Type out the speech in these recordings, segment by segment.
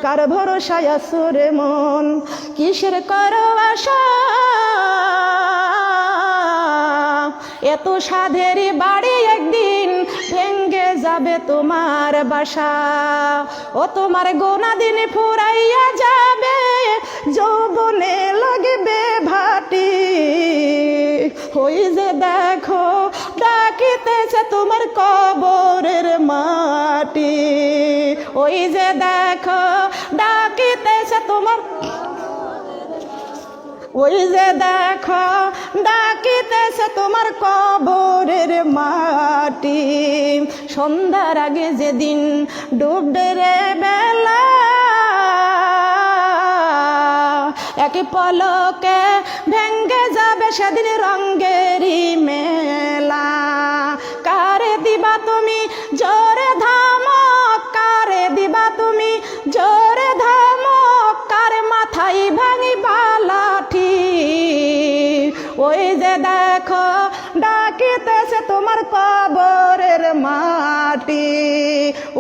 কার ভরসায় আছো রে মন, কিসের করো আশা, এত সাধের বাড়ি একদিন ভেঙ্গে যাবে তোমার বাসা। ও তোমার গোনা দিন ফুরাইয়া যাবে, যৌবনে লাগবে ভাটি। ওই যে দেখো ডাকিতেছে তোমার কবরের মাটি, ওই যে দেখো ডাকিতেছে তোমার, ওই যে দেখো ডাকিতেছে তোমার কবরের মাটি। সন্ধ্যার আগে যেদিন ডুববে রে বেলা, এক পলকে ভেঙ্গে যাবে সেদিন রঙ্গেরই মেলা। কারে দিবা তুমি জোরে ধমক, কারে দিবা তুমি জোরে ধমক, কার মাথায় ভাঙিবা লাঠি। ওই যে দেখো ডাকিতেছে তোমার কবরের মাটি,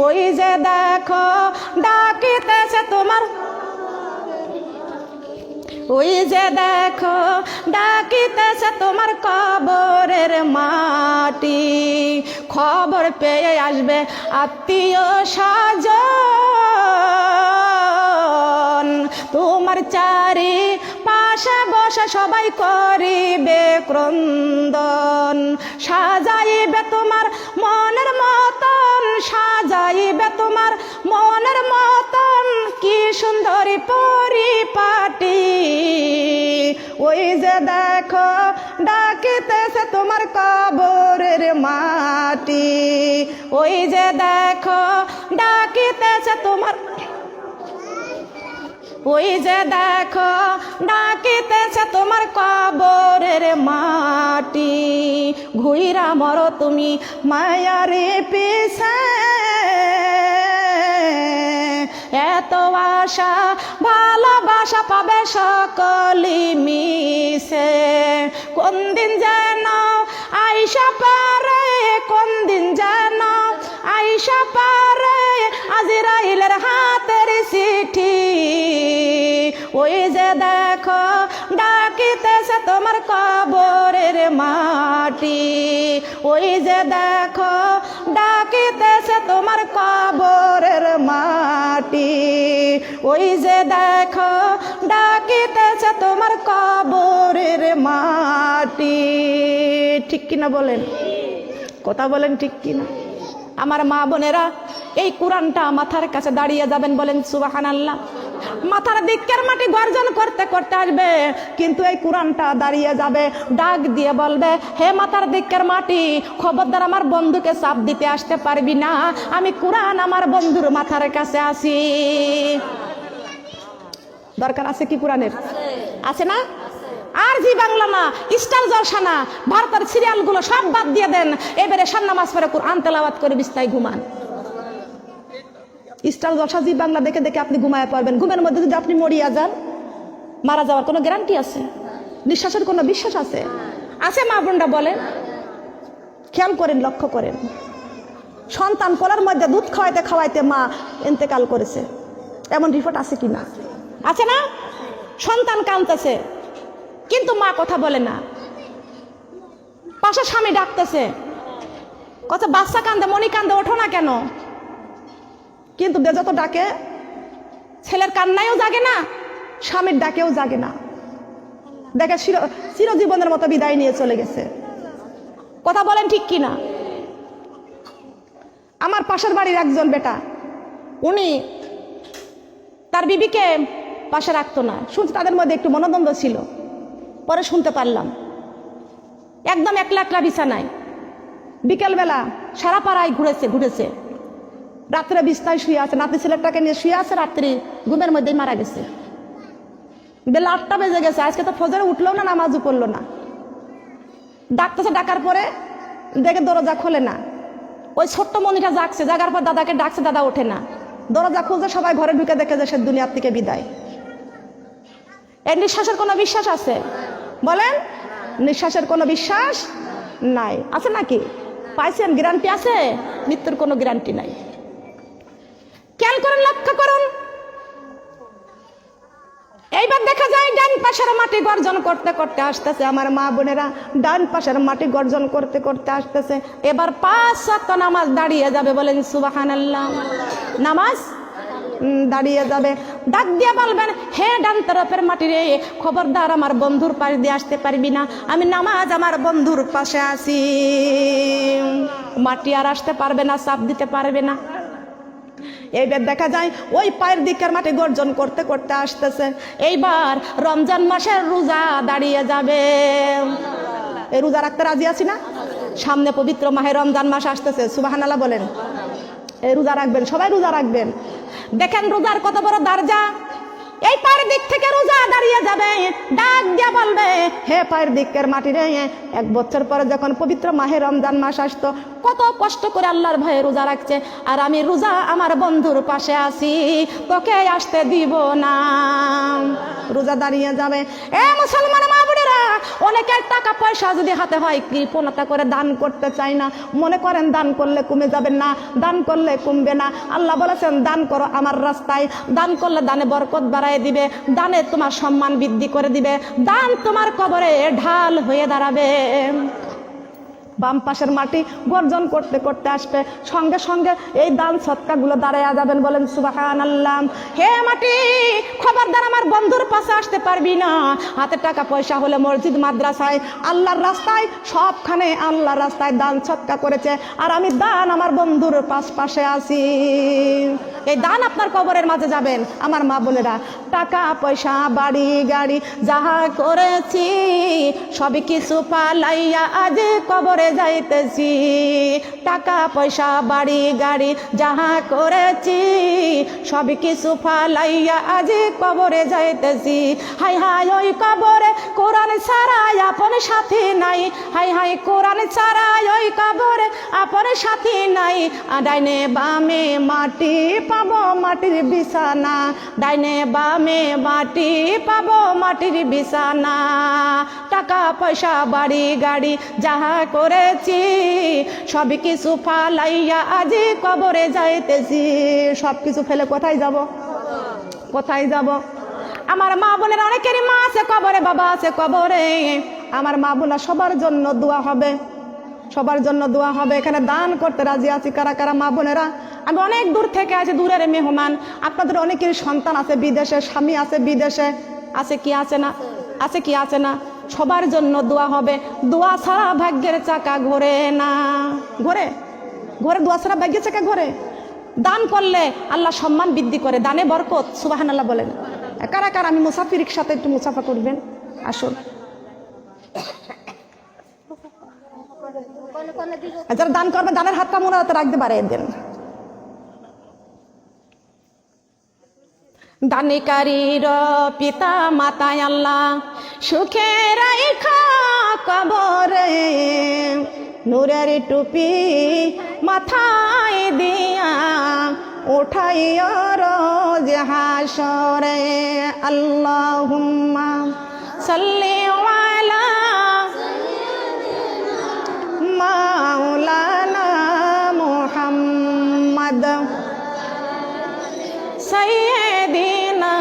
ওই যে দেখো ডাকিতেছে তোমার, ওই যে দেখো ডাকিতেছে তোমার কবরের মাটি। খবর পেয়ে আসবে আত্মীয় স্বজন, তোমার চারি পাশে বসে সবাই করিবে ক্রন্দন। সাজাইবে তোমার মনের মতন, সাজাইবে তোমার মনের মতন, কি সুন্দরী পরিপাটি। ওই যে দেখো ডাকিতেছে তোমার কবরের মাটি, ওই যে দেখো ডাকিতেছে তোমার, ওই যে দেখো ডাকিতেছে তোমার কবরের মাটি। ঘুইরা মরো তুমি মায়ারে পিছে, এত আশা ভালোবাসা পাবে সকলি মিশে। কোন দিন যেন আইসা পারে, কোন দিন যেন আইসা পারে আজরাইলের হাতের চিঠি। ওই যে দেখো ডাকিতেছে তোমার কবরের মাটি, ওই যে দেখো ডাকিতেছে তোমার কবরের মাটি, ওই যে দেখো ডাকিতেছে তোমার কবরের মাটি। ঠিক কিনা বলেন, কথা বলেন ঠিক কিনা? আমার মা বোনেরা, এই কোরআনটা মাথার কাছে দাঁড়িয়ে যাবেন, বলেন সুবহানাল্লাহ। মাথার দিকের মাটি গর্জন করতে করতে আসবে, কিন্তু এই কোরআনটা দাঁড়িয়ে যাবে, ডাক দিয়ে বলবে, হে মাথার দিকের মাটি, খবরদার আমার বন্ধুকে চাপ দিতে আসতে পারবি না, আমি কোরআন আমার বন্ধুর মাথার কাছে আসি। দরকার আছে কি কোরআনের? আছে না? আর জি বাংলা না, স্টার জলসা না, ভারতের সিরিয়ালগুলো সব বাদ দিয়ে দেন, এবারে শান নামাজ পড়ে কোরআন তেলাওয়াত করে বিস্তায় ঘুমান। স্টার জলসা জি বাংলা দেখে দেখে আপনি ঘুমায় পড়বেন। ঘুমের মধ্যে যদি আপনি মরিয়া যান, মারা যাওয়ার কোনো গ্যারান্টি আছে? নিঃশ্বাসের কোনো বিশ্বাস আছে? আছে মা বোনরা বলেন? খেয়াল করেন, লক্ষ্য করেন, সন্তান কোলের মধ্যে দুধ খাওয়াইতে খাওয়াইতে মা ইন্তেকাল করেছে, এমন রিপোর্ট আছে কি না? আছে না? সন্তান কাঁদতেছে কিন্তু মা কথা বলে না, পাশে স্বামী ডাকতেছে, কথা বাচ্চা কান্দে, মনি কান্দে, ওঠো না কেন? কিন্তু যত ডাকে ছেলের কান্নায়ও জাগে না, স্বামীর ডাকেও জাগে না, দেখে চিরজীবনের মতো বিদায় নিয়ে চলে গেছে। কথা বলেন ঠিক কিনা? আমার পাশের বাড়ির একজন বেটা, উনি তার বিবিকে পাশে রাখতো না, শুনছি তাদের মধ্যে একটু মনোদ্বন্দ্ব ছিল। পরে শুনতে পারলাম একদম একলা একলা বিছানায়, বিকেলবেলা সারা পাড়ায় ঘুরেছে, রাত্রে বিছানায় শুয়ে আছে, নাতি ছেলেটাকে নিয়ে শুয়ে আছে, রাত্রি ঘুমের মধ্যেই মারা গেছে। বেলা 8টা বেজে গেছে, আজকে তো ফজরে উঠলো না, নামাজও পড়লো না। ডাকতেছে, ডাকার পরে দেখে দরজা খোলে না। ওই ছোট্ট মনিটা জাগছে, জাগার পর দাদাকে ডাকছে, দাদা ওঠে না। দরজা খুলছে, সবাই ঘরে ঢুকে দেখে যে সে দুনিয়ার থেকে বিদায়। এই নিঃশ্বাসের কোনো বিশ্বাস আছে? বলেন, নিঃশ্বাসের কোনো বিশ্বাস নাই। আছে নাকি? পাইছেন? গ্যারান্টি আছে? মৃত্যুর কোনো গ্যারান্টি নাই। খেয়াল করুন, লক্ষ্য করুন, পাশের মাটি গর্জন করতে করতে আসতেছে আমার মা বোনেরা, ডান পাশের মাটি গর্জন করতে করতে আসতেছে। এবার 5 ওয়াক্ত নামাজ দাঁড়িয়ে যাবে, বলেন সুবহানাল্লাহ। নামাজ দাঁড়িয়ে যাবে, ডাক দিয়ে বলবেন, হে ডান তরফের মাটি রে, খবরদার আমার বন্ধুর পাশ দিয়ে আসতে পারবি না, আমি নামাজ আমার বন্ধুর পাশে আছি। মাটি আর আসতে পারবে না, চাপ দিতে পারবে না। এইবার দেখা যায় ওই পায়ের দিকের মাটি গর্জন করতে করতে আসতেছে। এইবার রমজান মাসের রোজা দাঁড়িয়ে যাবে। এই রোজা রাখতে রাজি আছি না? সামনে পবিত্র মাহে রমজান মাস আসতেছে, সুবহানাল্লাহ বলেন। এই রোজা রাখবেন, সবাই রোজা রাখবেন। দেখেন রোজার কত বড় দরজা। এই পায়ের দিক থেকে রোজা দাঁড়িয়ে যাবে, ডাক দিয়ে বলবে, হে পায়ের দিকের মাটি রে, 1 বছর পরে যখন পবিত্র মাহে রমজান মাস আসতো, কত কষ্ট করে আল্লাহর ভয়ে রোজা রাখছে, আর আমি রোজা আমার বন্ধুর পাশে আছি, তোকে আসতে দিব না। রোজা দাঁড়িয়ে যাবে। এ মুসলমান মা বোনেরা, অনেকের টাকা পয়সা যদি হাতে হয় কৃপণতা করে দান করতে চায় না, মনে করেন দান করলে কমে যাবে না, দান করলে কমবে না। আল্লাহ বলেছেন দান করো আমার রাস্তায়, দান করলে দানে বরকত বাড়ায় দিবে, দানে তোমার সম্মান বৃদ্ধি করে দিবে, দান তোমার কবরে ঢাল হয়ে দাঁড়াবে। বাম পাশের মাটি গর্জন করতে করতে আসবে, সঙ্গে সঙ্গে এই দান সৎকাগুলো দাঁড়ায়া যাবেন, বলেন সুবহানাল্লাহ। হে মাটি, খবরদার আমার বন্ধুর পাশে আসতে পারবি না। হাতে টাকা পয়সা হলে মসজিদ মাদ্রাসায় আল্লাহর রাস্তায় সবখানে আল্লাহর রাস্তায় দান সৎকা করেছে, আর আমি দান আমার বন্ধুর পাশে আছি। এই দান আপনার কবরের মাঝে যাবেন আমার মা বোনেরা। টাকা পয়সা বাড়ি গাড়ি যাহা করেছি সবই কিছু পালাইয়া আজ কবরে যাইতেছি। টাকা পয়সা বাড়ি গাড়ি যাহা করেছি সবই কিছু ফালাইয়া আজ কবরে যাইতেছি। হাই হাই ওই কবরে কোরআন ছাড়াই আপন সাথী নাই, হাই হাই কোরআন ছাড়াই ওই কবরে আপন সাথী নাই। ডাইনে বামে মাটি পাবো মাটির বিছানা, ডাইনে বামে মাটি পাবো মাটির বিছানা। টাকা পয়সা বাড়ি গাড়ি যাহা করেছি সবই কিছু ফালাইয়া আজি কবরে যাইতেছি। সব কিছু ফেলে কোথায় যাব? কোথায় যাব? আমার মা বোনের অনেকেরই মা আছে কবরে, বাবা আছে কবরে। আমার মা বোনা সবার জন্য দোয়া হবে, সবার জন্য দোয়া হবে। এখানে দান করতে রাজি আছি কারা কারা মা বোনেরা? আমি অনেক দূর থেকে আছি, দূরের মেহমান। আপনাদের অনেকেরই সন্তান আছে বিদেশে, স্বামী আছে বিদেশে, আছে কি আছে না? আছে কি আছে না? সবার জন্য দোয়া হবে। দোয়া ছাড়া ভাগ্যের চাকা ঘোরে না। ঘোরে? ঘোরে? দোয়া ছাড়া ভাগ্যের চাকা ঘোরে? দান করলে আল্লাহ সম্মান বৃদ্ধি করে, দানে বরকত। সুবহানাল্লাহ বলেন। কারা কারা আমি মুসাফিরের সাথে একটু মুসাফা করবেন? আসুন। যারা দান করবেন দানের হাতটা মোনাজাতে রাখতে পারে দেন। দানিকারীর পিতা মাতায় আল্লাহ সুখে রাইখা কবরে, নূরের টুপি মাথায় দিয়া উঠাইয়া রোজ হাসরে। আল্লাহুম্মা সাল্লি আলা মাওলানা মুহাম্মদ সাইয়্যিদিনা।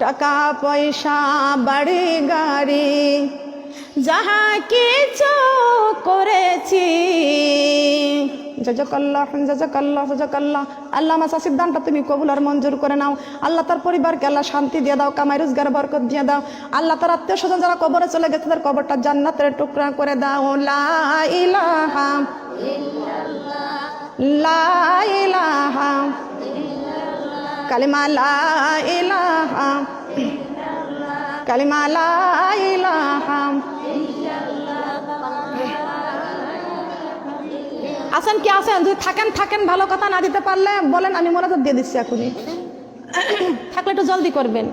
টাকা পয়সা বাড়ি গাড়ি যাহা কিছু করেছি, জাযাকাল্লাহ জাযাকাল্লাহ জাযাকাল্লাহ। আল্লাহ আমার চাষির দানটা তুমি কবুল আর মঞ্জুর করে নাও। আল্লাহ তার পরিবারকে আল্লাহ শান্তি দিয়ে দাও, কামাই রোজগার বরকত দিয়ে দাও। আল্লাহ তার আত্মীয় স্বজন যারা কবরে চলে গেছে তাদের কবরটা জান্নাতের টুকরা করে দাও। লা ইলাহা ইল্লাল্লাহ, লা ইলাহা ইল্লাল্লাহ, কালিমা লা ইলাহা ইল্লাল্লাহ, কালিমা লা ইলাহা ইল্লাল্লাহ। আছেন কি আছেন? যদি থাকেন ভালো কথা, না দিতে পারলে বলেন, আমি মোনাজাত দিয়ে দিচ্ছি এখনই। থাকলে একটু জলদি করবেন।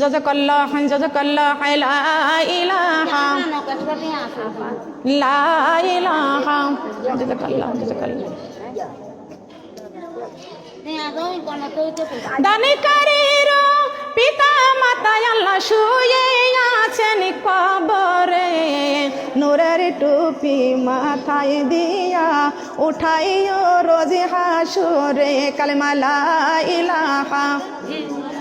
জাযাকাল্লাহ জাযাকাল্লাহ, লা ইলাহা লা ইলাহা, জাযাকাল্লাহ জাযাকাল্লাহ। দানিকারীর পিতা মাতায় আল্লাহ শুয়ে আছেন কবরে, নূরের টুপি মাথায় দিয়া উঠাইও রোজ হাসরে কালেমা লা ইলাহা।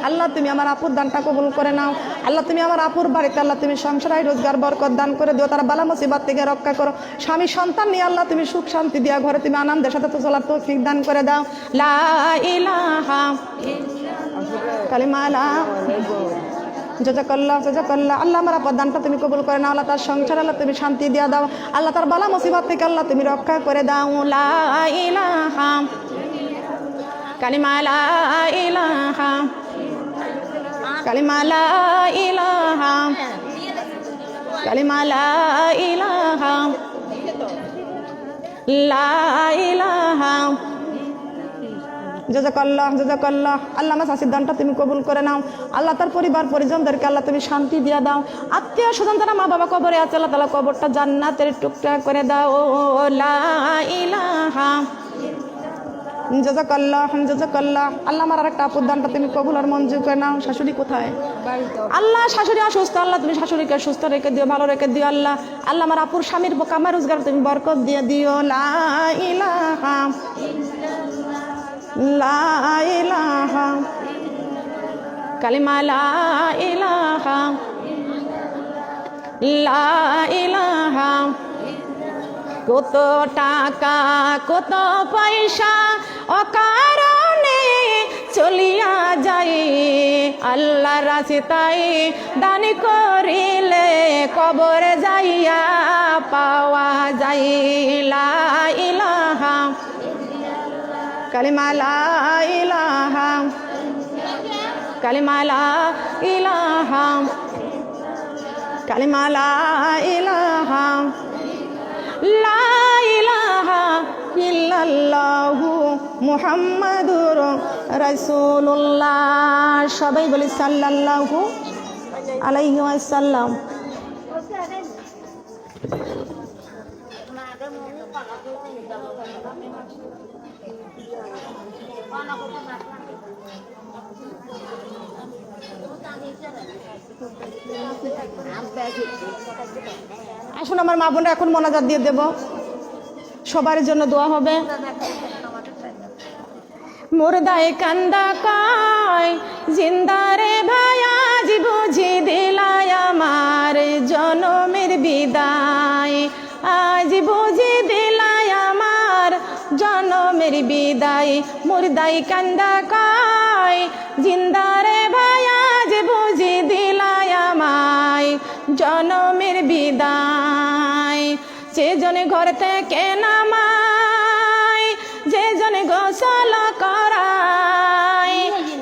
আল্লাহ তুমি আমার আপুর দানটা কবুল করে নাও। আল্লাহ তুমি আমার আপুর বাড়িতে আল্লাহ তুমি সংসার রোজগার বরকত দান করে দিও, তারা বালা মুসিবত থেকে রক্ষা করো। স্বামী সন্তান নিয়ে আল্লাহ তুমি সুখ শান্তি দিয়া ঘরে তুমি আনন্দের সাথে তো চলার তৌফিক দান করে দাও। লা ইলাহা কালেমা লা জাযাকাল্লাহ জাযাকাল্লাহ। আল্লাহ আমার আপুর দানটা তুমি কবুল করে নাও। আল্লাহ তার সংসার আল্লাহ তুমি শান্তি দিয়া দাও। আল্লাহ তার বালা মুসিবত থেকে আল্লাহ তুমি রক্ষা করে দাও। লা ইলাহা কালেমা লা ইলাহা কালেমা লা ইলাহা কালেমা লা ইলাহা লা ইলাহা জাযাকাল্লাহ জাযাকাল্লাহ। আল্লাহ আমার শাশির দানটা তুমি কবুল করে নাও। আল্লাহ তার পরিবার পরিজনদেরকে আল্লাহ তুমি শান্তি দিয়ে দাও। আত্মীয় স্বজন তারা মা বাবা কবরে আছে আল্লাহ তাআলা কবরটা জান্নাতের টুকরা করে দাও। লা ইলাহা জাযাকাল্লাহ জাযাকাল্লাহ। আল্লাহ আমার আরেকটা আপুর দানটা তুমি কবুল আর মঞ্জুর করে নাও। শাশুড়ি কোথায়? আল্লাহ শাশুড়ি অসুস্থ, আল্লাহ তুমি শাশুড়িকে সুস্থ রেখে দিও, ভালো রেখে দিও। আল্লাহ আল্লাহ আমার আপুর স্বামীর কামাই রোজগার তুমি বরকত দিয়ে দিও। লা ইলাহা লা ইলাহা কালেমা লা ইলাহা লা ইলাহা। কত টাকা কত পয়সা অকারণে চলিয়া যায়, আল্লাহ রাস্তায় দান করিলে কবরে যাইয়া পাওয়া যায়। লা ইলাহা কালেমা লা ইলাহা কালেমা লা ইলাহা কালেমা লা ইলাহা লা ইলাহা ইল্লাল্লাহু মুহাম্মাদুর রাসূলুল্লাহ। সবাই বলি সাল্লাল্লাহু আলাইহি ওয়াসাল্লাম। আসুন আমার মা বোনরা এখন মোনাজাত দিয়ে দেব, সবার জন্য দোয়া হবে। মুর্দায় কান্দা কয় জিন্দারে ভাই আজ বুঝি দিলাই আমার জনমের বিদায়, আজ বুঝি দিলাই আমার জনমের বিদায়। মুর্দায় কান্দা কয় জিন্দারে ভাই আজ বুঝি দিলাই আমায় জনমের বিদায়। যে জনে ঘর থেকে নামায়, যে জনে গোসল করায়,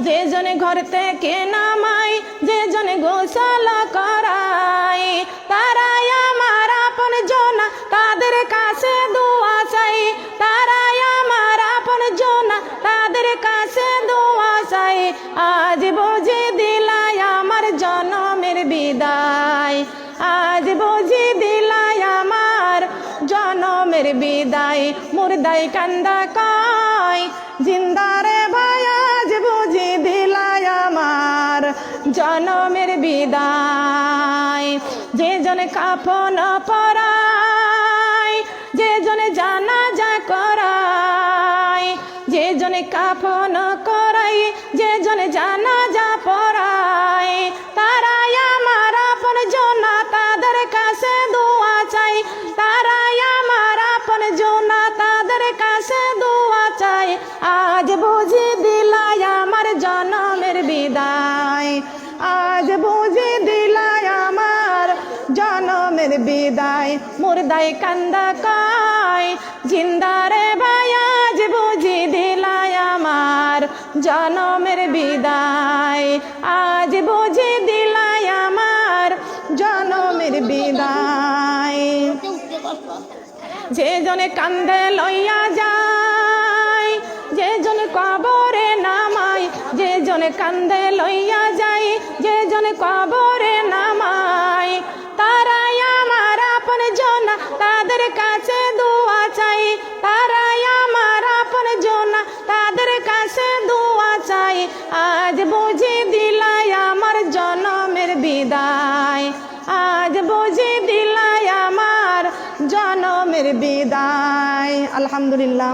যে জনে ঘর থেকে নামায়, যে জনে গোসল করায়, তারাই আমার আপন জনা, তাদের কাছে দোয়া চাই, তারাই আমার আপন জনা, তাদের কাছে দোয়া চাই। আজ বুঝি দিলাই আমার জনমের বিদায়, আজ বুঝি দিলাই আমার জনমের বিদায়। মুর্দায় কান্দা কয় জিন্দারে ভাই আজ বুঝি দিলাই আমার জনমের বিদায়। যে জনে কাফন পরায়, যে জনে জানাজা করায়, যে জনে কাফন করাই, যে জনে জানাজা পরায়, তারাই আমার আপন জনা, তাদের কাছে দোয়া চাই, তারাই আমার আপন জনা, তাদের কাছে দোয়া চাই। আজ বুঝি দিলাই আমার জনমের বিদায়, আজ বুঝি দিলাই আমার জনমের বিদায়। মুর্দায় কান্দা কয় জিন্দারে ভাই আজ বুঝি দিলাই আমার জনমের বিদায়, আজ বুঝি দিলাই আমার জনমের বিদায়। যে জনে কান্দে লইয়া যায়, যে জনে কবরে নামাই, যে জনে কান্দে লইয়া যায়, যে জনে কবরে নামাই, তারাই আমার আপন জনা, তাদের কাছে দোয়া চাই, তারাই আমার আপন জনা, তাদের কাছে দোয়া চাই। আজ বুঝি দিলাই বিদায়। আলহামদুলিল্লাহ।